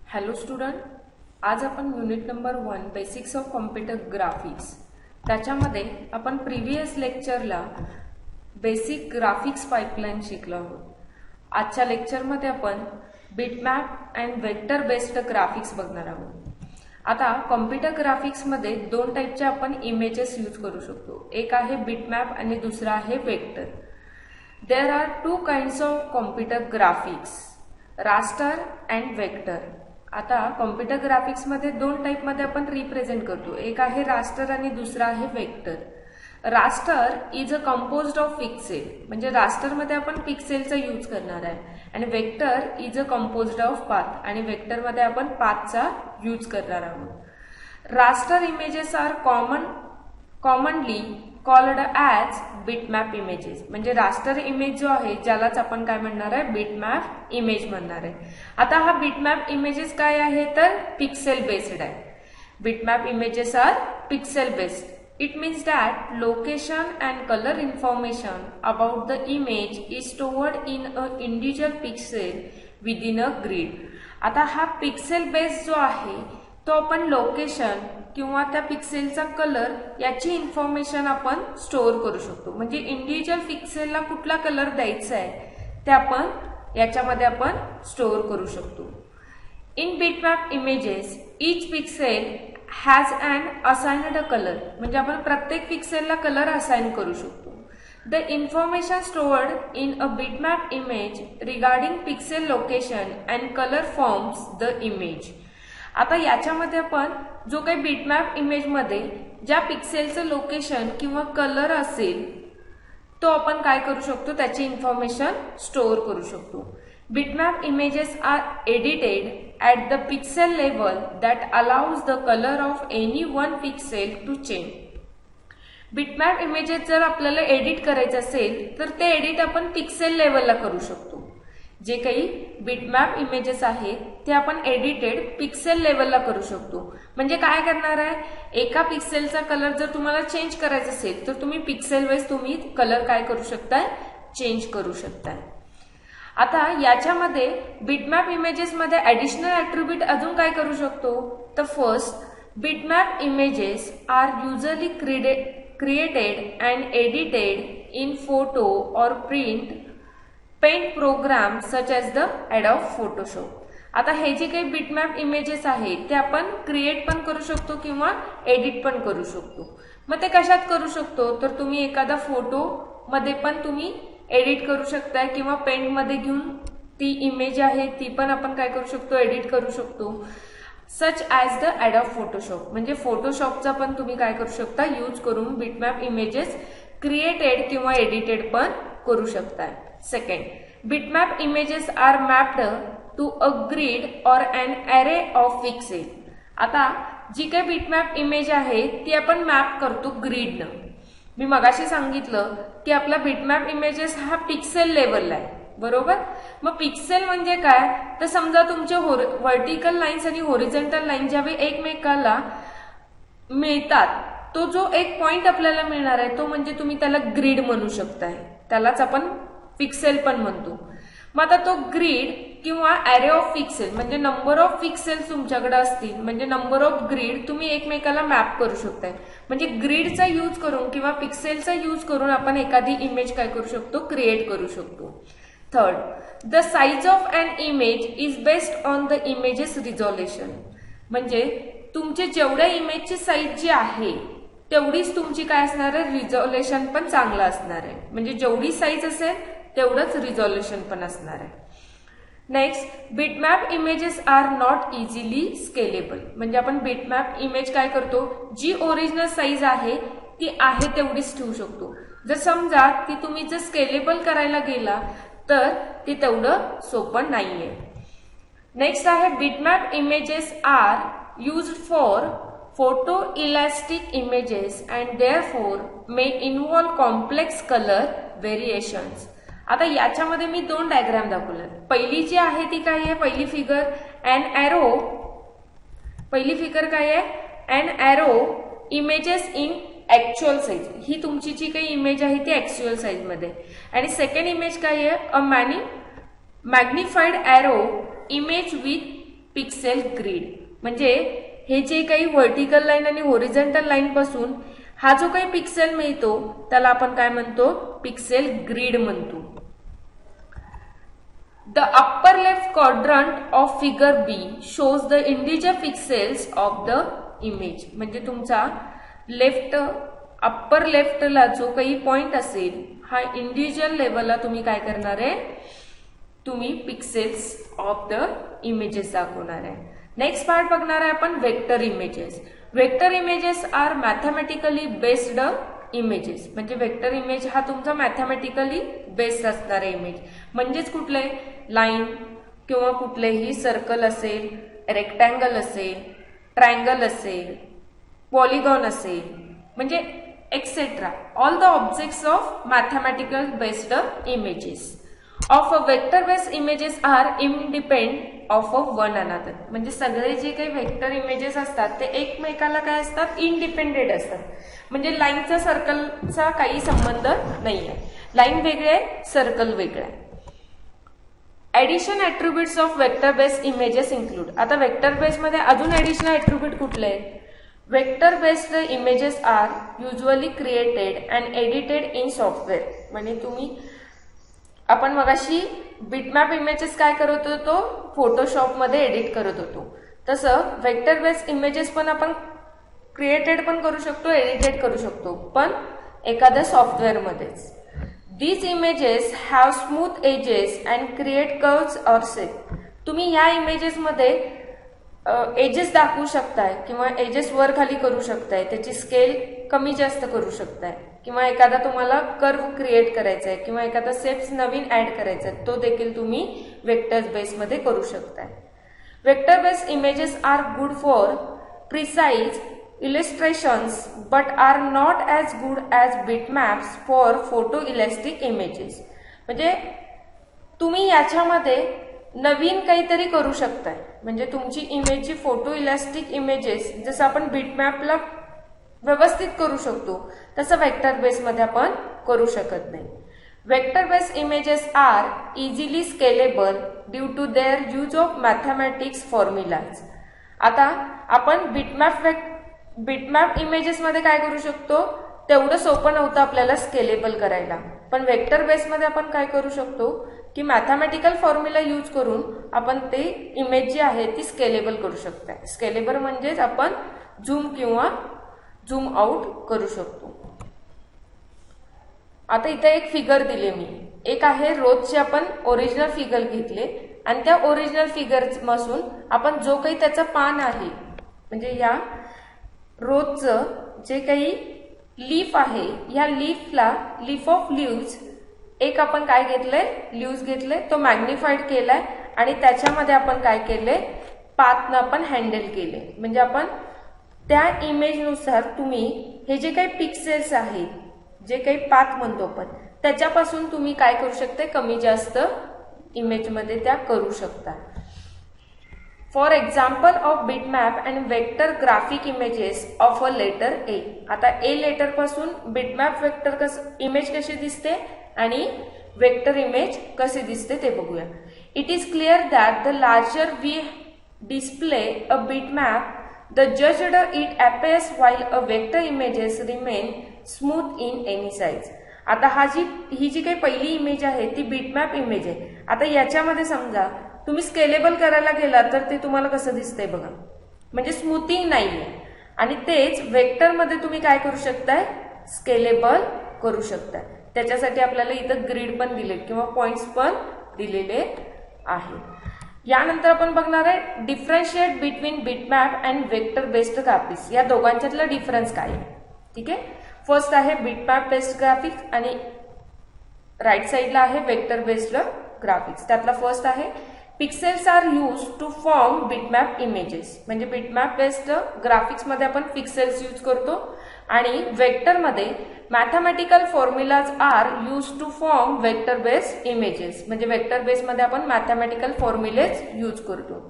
Hello student, आज आपण unit number 1 basics of computer graphics त्याच्यामध्ये आपण प्रीवियस लेक्चरला बेसिक ग्राफिक्स पाइपलाइन शिकलो आहोत। आजच्या लेक्चरमध्ये आपण bitmap and vector based graphics बघणार आहोत। आता कॉम्प्युटर ग्राफिक्स मध्ये दोन टाइपचे आपण इमेजेस यूज करू शकतो, एक आहे बिटमॅप आणि दुसरा आहे vector. There are two kinds of computer graphics, raster and vector. आता कॉम्प्युटर ग्राफिक्स मध्ये दोन टाइप मध्ये आपण रिप्रेझेंट करतो, एक आहे रास्टर आणि दुसरा आहे vector. Raster is a composed of pixel, म्हणजे रास्टर मध्ये आपण पिक्सेलचा यूज करणार आहे, आणि vector is a composed of path, आणि वेक्टर मध्ये आपण पाथचा यूज करणार आहोत। Raster images are commonly called as bitmap images, म्हणजे रास्टर इमेज जो आहे ज्यालाच आपण काय म्हणणार आहे, बिटमॅप इमेज म्हणणार आहे। आता हा बिटमॅप इमेजेस काय आहे तर पिक्सेल बेस्ड आहे। Bitmap images are pixel based. It means that location and color information about the image is stored in a individual pixel within a grid. आता हा पिक्सेल बेस जो आहे तो आपण लोकेशन किंवा त्या पिक्सेलचा कलर याची इन्फॉर्मेशन आपण स्टोअर करू शकतो, म्हणजे इंडिव्हिज्युअल पिक्सेलला कुठला कलर द्यायचा आहे ते आपण याच्यामध्ये आपण स्टोअर करू शकतो। In bitmap images each pixel has an assigned color, म्हणजे आपण प्रत्येक पिक्सेलला कलर असाइन करू शकतो। The information stored in a bitmap image regarding pixel location and color forms the image. आता याच्यामध्ये आपण जो काही बिटमॅप इमेज मध्ये ज्या पिक्सेलचं लोकेशन किंवा कलर असेल तो आपण काय करू शकतो, त्याची इन्फॉर्मेशन स्टोअर करू शकतो। Bitmap images are edited at the pixel level that allows the color of any one pixel to change. Bitmap images जर आपल्याला एडिट करायचं असेल तर ते एडिट आपण पिक्सेल लेवलला करू शकतो। जे काही बिटमॅप इमेजेस आहेत ते आपण एडिटेड पिक्सेल लेवलला करू शकतो। म्हणजे काय करणार आहे, एका पिक्सेलचा कलर जर तुम्हाला चेंज करायचा असेल तर तुम्ही पिक्सेल वाईज तुम्ही कलर काय करू शकताय, चेंज करू शकताय। आता याच्यामध्ये बिटमॅप इमेजेस मध्ये ऍडिशनल ऍट्रिब्यूट अजून काय करू शकतो, तर first bitmap images are usually created and edited in photo or paint program such as the Adobe Photoshop. आता हे जे काही बिटमॅप इमेजेस आहेत ते आपण क्रिएट पण करू शकतो किंवा एडिट पण करू शकतो। मग ते कशात करू शकतो, तर तुम्ही एखादा फोटो मध्ये पण तुम्ही एडिट करू शकताय किंवा पेंट मध्ये घेऊन ती इमेज आहे ती पण आपण काय करू शकतो, एडिट करू शकतो। Such as the Adobe Photoshop, म्हणजे फोटोशॉपचा पण तुम्ही काय करू शकता, यूज करून बिटमॅप इमेजेस क्रिएटेड किंवा एडिटेड पण करू शकताय। Second, bitmap images are mapped to a grid or an array of pixel. आता जी काही बिटमॅप इमेज आहे ती आपण मॅप करतो ग्रिडनं। मी मगाशी सांगितलं की आपला बिटमॅप इमेजेस हा पिक्सेल लेवलला आहे, बरोबर। मग पिक्सेल म्हणजे काय, तर समजा तुमचे व्हर्टिकल लाईन्स आणि होरिझोंटल लाईन ज्यावेळी एकमेकाला मिळतात तो जो एक पॉइंट आपल्याला मिळणार आहे तो म्हणजे तुम्ही त्याला ग्रिड म्हणू शकताय, त्यालाच आपण पिक्सेल पण म्हणतो। मग आता तो ग्रिड किंवा अरे ऑफ पिक्सेल म्हणजे नंबर ऑफ पिक्सेल तुमच्याकडे असतील, म्हणजे नंबर ऑफ ग्रिड तुम्ही एकमेकाला मॅप करू शकताय। म्हणजे ग्रिडचा यूज करून किंवा पिक्सेलचा यूज करून आपण एखादी इमेज काय करू शकतो, क्रिएट करू शकतो। Third, the size of an image is based on the images resolution, म्हणजे तुमचे जेवढ्या इमेजची साईज जी आहे तेवढीच तुमची काय असणार आहे, रिझोल्युशन पण चांगलं असणार आहे। म्हणजे जेवढी साईज असेल तेवढंच रिझोल्युशन पण असणार आहे। Next, bitmap images are not easily scalable, म्हणजे आपण बिटमॅप इमेज काय करतो, जी ओरिजिनल साईज आहे ती आहे तेवढीच ठेवू शकतो। जर समजा ती तुम्ही जर स्केलेबल करायला गेला तर ती तेवढं सोपं नाहीये। नेक्स्ट आहे bitmap images are used for photo elastic images and therefore may involve complex colour variations. आता याच्यामध्ये मी दोन डायग्राम दाखवले। पहिली जी आहे ती काय आहे, पहिली फिगर एन एरो, पहिली फिगर काय आहे, an arrow images in actual size, ही तुमची जी काही इमेज आहे ती ऍक्च्युअल साईज मध्ये। आणि सेकंड इमेज काय आहे, a magnified arrow image with pixel grid. म्हणजे हे जे काही व्हर्टिकल लाईन आणि होरिझॉन्टल लाईन पासून हा जो काही पिक्सेल मिळतो त्याला आपण काय म्हणतो, पिक्सेल ग्रिड म्हणतो. The upper left quadrant of figure B shows the individual pixels of the image. म्हणजे तुमचा अप्पर लेफ्टला जो काही पॉइंट असेल हा इंडिव्हिज्युअल लेवलला तुम्ही काय करणार आहे, तुम्ही पिक्सेल्स ऑफ द इमेजेस दाखवणार आहे. नेक्स्ट पार्ट बघणार आहे आपण vector images. Vector images are mathematically based images. म्हणजे वेक्टर इमेज हा तुमचा मॅथमॅटिकली बेस्ड असणारा इमेज. म्हणजेच कुठले लाईन किंवा कुठलेही सर्कल असेल, रेक्टँगल असेल, ट्रायंगल असेल, पॉलिगॉन असेल, म्हणजे etcetera all the objects of mathematical based images of a vector based images are independent of one another. म्हणजे सगळे जे काही वेक्टर इमेजेस असतात ते एकमेकाला काय असतात, इंडिपेंडेंट असतात. म्हणजे लाईनचा सर्कलचा काही संबंध नाही आहे. लाईन वेगळे आहे, सर्कल वेगळे आहे. Addition attributes of vector based images include. आता वेक्टर बेस्ड मध्ये अजून ऍडिशनल ऍट्रिब्यूट कुठले आहेत? Vector based images are usually created and edited in software. म्हणजे आपण मगाशी बिटमॅप इमेजेस काय करत होतो, फोटोशॉप मध्ये एडिट करत होतो. तसं वेक्टर बेस्ड इमेजेस पण आपण क्रिएटेड पण करू शकतो, एडिटेड करू शकतो, पण एखाद्या सॉफ्टवेअर मध्येच. These images have smooth edges and create curves or shape. तुम्ही या इमेजेस मध्ये एजेस दाखवू शकताय किंवा एजेस वर खाली करू शकताय, त्याची स्केल कमी जास्त करू शकताय, किंवा एखादा तुम्हाला कर्व क्रिएट करायचा आहे किंवा एखादा शेप्स नवीन ऍड करायचा आहे, तो देखील तुम्ही वेक्टर बेस मध्ये करू शकताय. Vector based images are good for precise illustrations but are not as good as bitmaps for photoelastic images. म्हणजे तुम्ही याच्यामध्ये नवीन काहीतरी करू शकताय. म्हणजे तुमची इमेजची फोटो इलास्टिक इमेजेस जसं आपण बिटमॅपला व्यवस्थित करू शकतो तसं वेक्टर बेस मध्ये आपण करू शकत नाही. Vector based images are easily scalable due to their use of mathematics formulas. आता आपण बिटमॅप इमेजेस मध्ये काय करू शकतो, तेवढं सोपं नव्हतं आपल्याला स्केलेबल करायला. पण वेक्टर बेस मध्ये आपण काय करू शकतो की मॅथमॅटिकल फॉर्म्युला यूज करून आपण ते इमेज जी आहे ती स्केलेबल करू शकतो. स्केलेबल म्हणजेच आपण झूम किंवा झूम आउट करू शकतो. आता इथे एक फिगर दिले मी. एक आहे रोजचे आपण ओरिजिनल फिगर घेतले आणि त्या ओरिजिनल फिगर पासून आपण जो काही त्याचं पान आहे, म्हणजे या रोजचं जे काही लीफ आहे, या लीफ ऑफ लिव्ज एक आपण काय घेतलंय, लिव्ज घेतले, तो मॅग्निफाईड केलाय आणि त्याच्यामध्ये आपण काय केलंय, पाथनं आपण हँडल केले. म्हणजे आपण त्या इमेजनुसार तुम्ही हे जे काही पिक्सेल्स आहेत, जे काही पाथ म्हणतो आपण, त्याच्यापासून तुम्ही काय करू शकता, कमी जास्त इमेजमध्ये त्या करू शकता. For example of bitmap and vector graphic images of a letter A. आता ए लेटर पासून बिटमॅप वेक्टर इमेज कशी दिसते आणि वेक्टर इमेज कसे दिसते ते बघूया. It is clear that the larger we display a bitmap the jagged it appears while a vector images remain smooth in any size. आता ही जी काही पहिली इमेज आहे ती बिटमॅप इमेज आहे. आता याच्यामध्ये समजा तुम्ही स्केलेबल करायला गेला तर ते तुम्हाला कसं दिसतंय बघा, म्हणजे स्मूथिंग नाहीये. आणि तेच वेक्टर मध्ये तुम्ही काय करू शकताय, स्केलेबल करू शकताय. त्याच्यासाठी आपल्याला इथं ग्रिड पण दिलेत किंवा पॉइंट्स पण दिलेले आहेत. यानंतर आपण बघणार आहे differentiate between bitmap and vector based graphics. या दोघांच्यातला डिफरन्स काय आहे. ठीक आहे, फर्स्ट आहे बिटमॅप बेस्ड ग्राफिक्स आणि राईट साइडला आहे वेक्टर बेस्ड ग्राफिक्स. त्यातला फर्स्ट आहे pixels are use to form bitmap images. म्हणजे बिटमॅप बेस्ड ग्राफिक्स मध्ये आपण पिक्सेल्स यूज करतो आणि वेक्टर मध्ये mathematical formulas are use to form vector based images. म्हणजे वेक्टर बेस मध्ये आपण मॅथमॅटिकल फॉर्म्युलेज यूज करतो.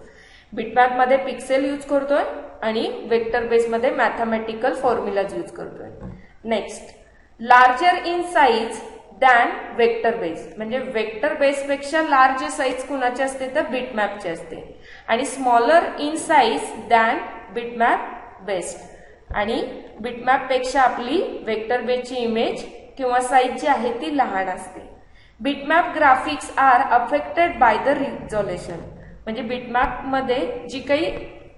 बिटमॅप मध्ये पिक्सेल यूज करतोय आणि वेक्टर बेस मध्ये मॅथमॅटिकल फॉर्म्युलाज यूज करतोय. Next, larger in size than vector base. म्हणजे वेक्टर बेसपेक्षा लार्ज साईज कुणाची असते तर बिटमॅपची असते आणि smaller in size than bitmap based. आणि बिटमॅप पेक्षा आपली वेक्टर बेसची इमेज किंवा साईज जी आहे ती लहान असते. Bitmap graphics are affected by the resolution. म्हणजे बिटमॅप मध्ये जी काही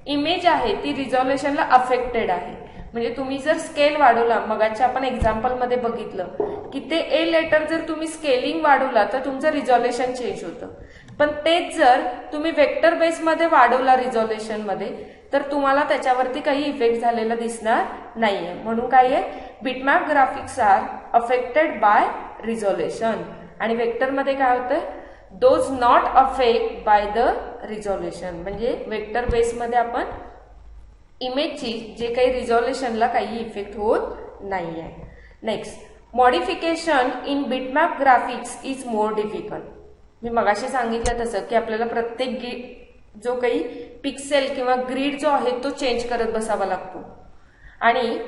इमेज आहे ती रिझॉल्युशनला अफेक्टेड आहे. म्हणजे तुम्ही जर स्केल वाढवला, मगाच्या आपण एक्झाम्पल मध्ये बघितलं की ते ए लेटर जर तुम्ही स्केलिंग वाढवला तर तुमचं रिझॉल्युशन चेंज होतं. पण तेच जर तुम्ही वेक्टर बेसमध्ये वाढवला रिझॉल्युशन मध्ये तर तुम्हाला त्याच्यावरती काही इफेक्ट झालेला दिसणार नाहीये. म्हणून काय आहे, bitmap graphics are affected by resolution. आणि वेक्टर मध्ये काय होतं, those not affect by the resolution. म्हणजे वेक्टर बेसमध्ये आपण इमेजची जे काही रिझॉल्युशनला काही इफेक्ट होत नाहीये. Next, modification in bitmap graphics is more difficult. मी मगाशी सांगितलं तसं की आपल्याला प्रत्येक जो काही पिक्सेल किंवा ग्रीड जो आहे तो चेंज करत बसावा लागतो. आणि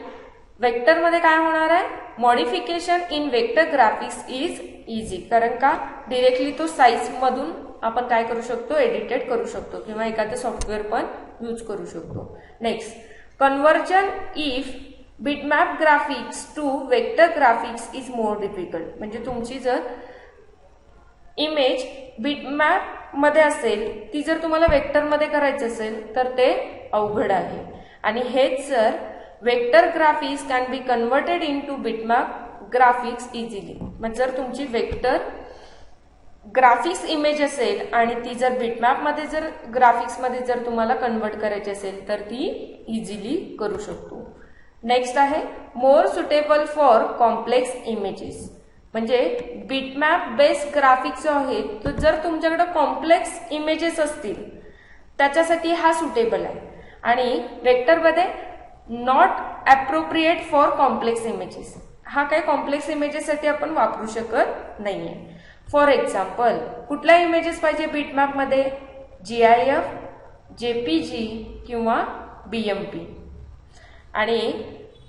वेक्टरमध्ये काय होणार आहे, modification in vector graphics is easy. कारण का, डिरेक्टली तो साईज मधून आपण काय करू शकतो, एडिटेड करू शकतो किंवा एखादं सॉफ्टवेअर पण यूज करू शकतो. Next, conversion if bitmap graphics to vector graphics is more difficult. म्हणजे तुमची जर इमेज बिटमॅप मध्ये असेल, ती जर तुम्हाला वेक्टर मध्ये करायचं असेल तर ते अवघड आहे. आणि हेच जर vector graphics can be converted into bitmap graphics easily. म्हणजे जर तुमची वेक्टर ग्राफिक्स इमेज असेल आणि ती जर बिटमॅप मध्ये जर ग्राफिक्स मध्ये जर तुम्हाला कन्वर्ट करायची असेल तर ती इझिली करू शकतो. नेक्स्ट आहे more suitable for complex images. म्हणजे बिटमॅप बेस ग्राफिक्स जो आहे तो जर तुमच्याकडे कॉम्प्लेक्स इमेजेस असतील त्याच्यासाठी हा सुटेबल आहे. आणि वेक्टरमध्ये not appropriate for complex images. हा काही कॉम्प्लेक्स इमेजेससाठी आपण वापरू शकत नाहीये. फॉर एक्झाम्पल, कुठल्या इमेजेस पाहिजे बिटमॅप मध्ये, GIF, JPG किंवा BMP. आणि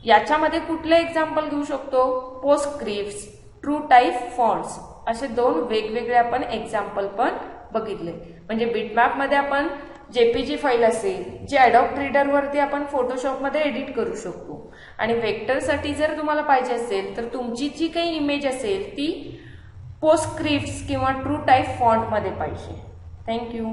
याच्यामध्ये कुठले एक्झाम्पल घेऊ शकतो, पोस्टस्क्रिप्ट्स, ट्रू टाईप फॉन्ट्स, असे दोन वेगवेगळे आपण एक्झाम्पल पण बघितले. म्हणजे बिटमॅप मध्ये आपण JPG फाईल असेल जी ॲडोब रीडर वरती आपण फोटोशॉप मध्ये एडिट करू शकतो. आणि वेक्टरसाठी जर तुम्हाला पाहिजे असेल तर तुमची जी काही इमेज असेल ती पोस्टस्क्रिप्ट्स किंवा ट्रू टाईप फॉन्ट मध्ये पाहिजे. थँक्यू.